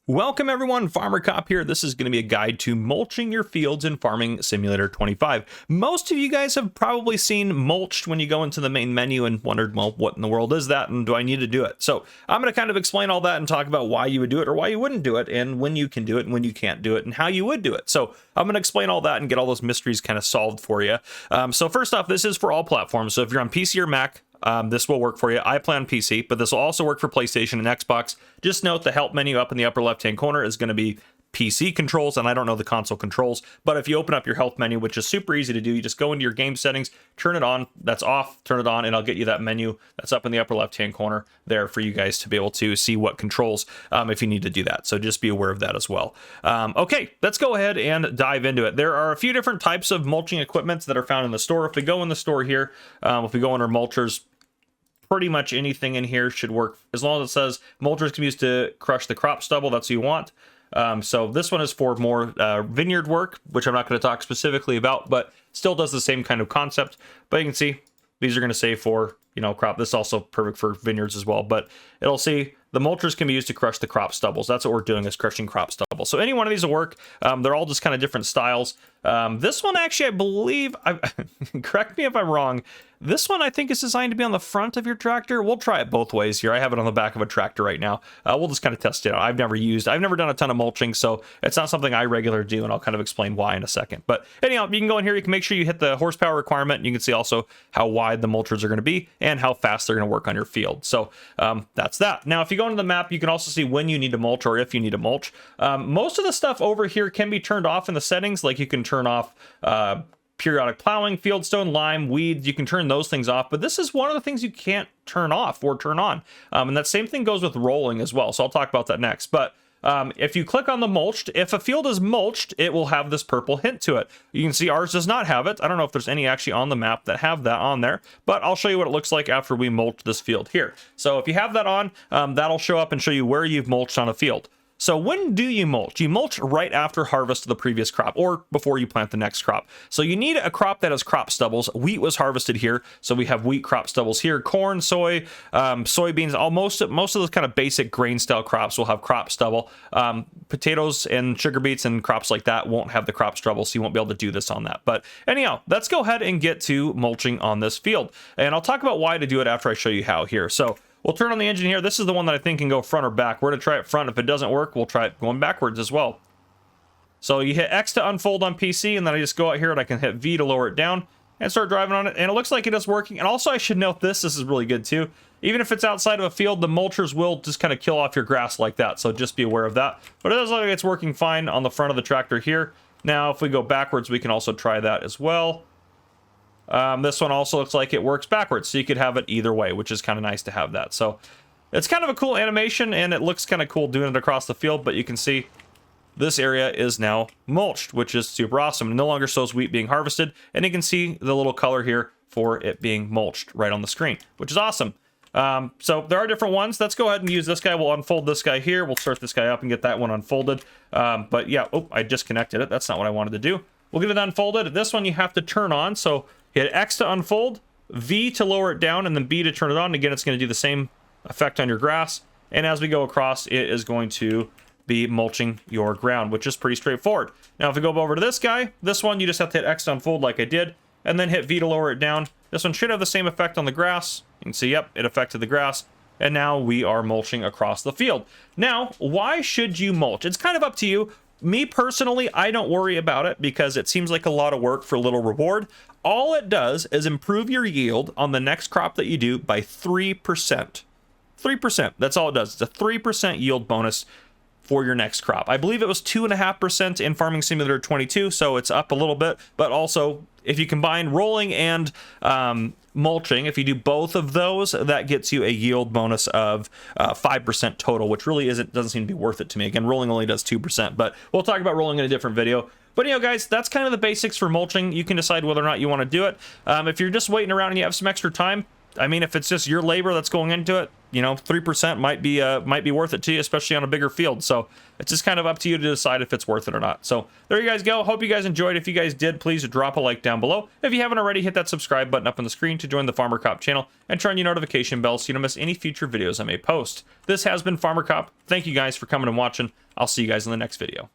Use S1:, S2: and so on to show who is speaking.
S1: Welcome everyone, Farmer Cop here. This is going to be a guide to mulching your fields in Farming Simulator 25. Most of you guys have probably seen mulched when you go into the main menu and wondered, well, what in the world is that and do I need to do it? So I'm going to kind of explain all that and talk about why you would do it or why you wouldn't do it and when you can do it and when you can't do it and how you would do it. So I'm going to explain all that and get all those mysteries kind of solved for you. So first off, this is for all platforms. So if you're on PC or Mac, this will work for you. I play on PC, but this will also work for PlayStation and Xbox. Just note the help menu up in the upper left-hand corner is going to be PC controls, and I don't know the console controls, but if you open up your health menu, which is super easy to do, you just go into your game settings, turn it on, that's off, turn it on, and I'll get you that menu that's up in the upper left-hand corner there for you guys to be able to see what controls if you need to do that. So just be aware of that as well. Okay, let's go ahead and dive into it. There are a few different types of mulching equipments that are found in the store. If we go in the store here, if we go under Mulchers, pretty much anything in here should work as long as it says mulchers can be used to crush the crop stubble. That's what you want. So this one is for more vineyard work, which I'm not going to talk specifically about, but still does the same kind of concept. But you can see these are going to say for, crop. This is also perfect for vineyards as well, but it'll say the mulchers can be used to crush the crop stubbles. That's what we're doing, is crushing crop stubble. So any one of these will work. They're all just kind of different styles. This one actually, I believe, correct me if I'm wrong, this one I think is designed to be on the front of your tractor. We'll try it both ways here. I have it on the back of a tractor right now. We'll just kind of test it out. I've never done a ton of mulching, so it's not something I regularly do, and I'll kind of explain why in a second. But anyhow, you can go in here, you can make sure you hit the horsepower requirement, and you can see also how wide the mulchers are going to be and how fast they're going to work on your field. So that's that. Now, if you go into the map, you can also see when you need to mulch or if you need to mulch. Most of the stuff over here can be turned off in the settings, like you can turn off periodic plowing, fieldstone, lime, weeds. You can turn those things off, but this is one of the things you can't turn off or turn on. And that same thing goes with rolling as well. So I'll talk about that next. But if you click on the mulched, if a field is mulched, it will have this purple hint to it. You can see ours does not have it. I don't know if there's any actually on the map that have that on there, but I'll show you what it looks like after we mulch this field here. So if you have that on, that'll show up and show you where you've mulched on a field. So when do you mulch? You mulch right after harvest of the previous crop or before you plant the next crop. So you need a crop that has crop stubbles. Wheat was harvested here, so we have wheat crop stubbles here. Corn, soy, soybeans, most of those kind of basic grain style crops will have crop stubble. Potatoes and sugar beets and crops like that won't have the crop stubble, so you won't be able to do this on that. But anyhow, let's go ahead and get to mulching on this field. And I'll talk about why to do it after I show you how here. So we'll turn on the engine here. This is the one that I think can go front or back. We're going to try it front. If it doesn't work, we'll try it going backwards as well. So you hit X to unfold on PC, and then I just go out here and I can hit V to lower it down and start driving on it. And it looks like it is working. And also I should note this is really good too. Even if it's outside of a field, the mulchers will just kind of kill off your grass like that. So just be aware of that. But it does look like it's working fine on the front of the tractor here. Now, if we go backwards, we can also try that as well. This one also looks like it works backwards, so you could have it either way, which is kind of nice to have that. So it's kind of a cool animation, and it looks kind of cool doing it across the field, but you can see this area is now mulched, which is super awesome. It no longer shows wheat being harvested, and you can see the little color here for it being mulched right on the screen, which is awesome. So there are different ones. Let's go ahead and use this guy. We'll unfold this guy here. We'll start this guy up and get that one unfolded. But yeah, oh, I disconnected it. That's not what I wanted to do. We'll get it unfolded. This one you have to turn on, so hit X to unfold, V to lower it down, and then B to turn it on. Again, it's going to do the same effect on your grass. And as we go across, it is going to be mulching your ground, which is pretty straightforward. Now, if we go over to this guy, this one, you just have to hit X to unfold like I did, and then hit V to lower it down. This one should have the same effect on the grass. You can see, yep, it affected the grass. And now we are mulching across the field. Now, why should you mulch? It's kind of up to you. Me personally, I don't worry about it because it seems like a lot of work for little reward. All it does is improve your yield on the next crop that you do by 3%. 3%. That's all it does. It's a 3% yield bonus for your next crop. I believe it was 2.5% in Farming Simulator 22, so it's up a little bit. But also, if you combine rolling and mulching, if you do both of those, that gets you a yield bonus of 5% total, which really doesn't seem to be worth it to me. Again, rolling only does 2%, but we'll talk about rolling in a different video. But guys, that's kind of the basics for mulching. You can decide whether or not you want to do it. If you're just waiting around and you have some extra time, I mean, if it's just your labor that's going into it, you know, 3% might be worth it to you, especially on a bigger field. So it's just kind of up to you to decide if it's worth it or not. So there you guys go. Hope you guys enjoyed. If you guys did, please drop a like down below. If you haven't already, hit that subscribe button up on the screen to join the Farmer Cop channel and turn on your notification bell so you don't miss any future videos I may post. This has been Farmer Cop. Thank you guys for coming and watching. I'll see you guys in the next video.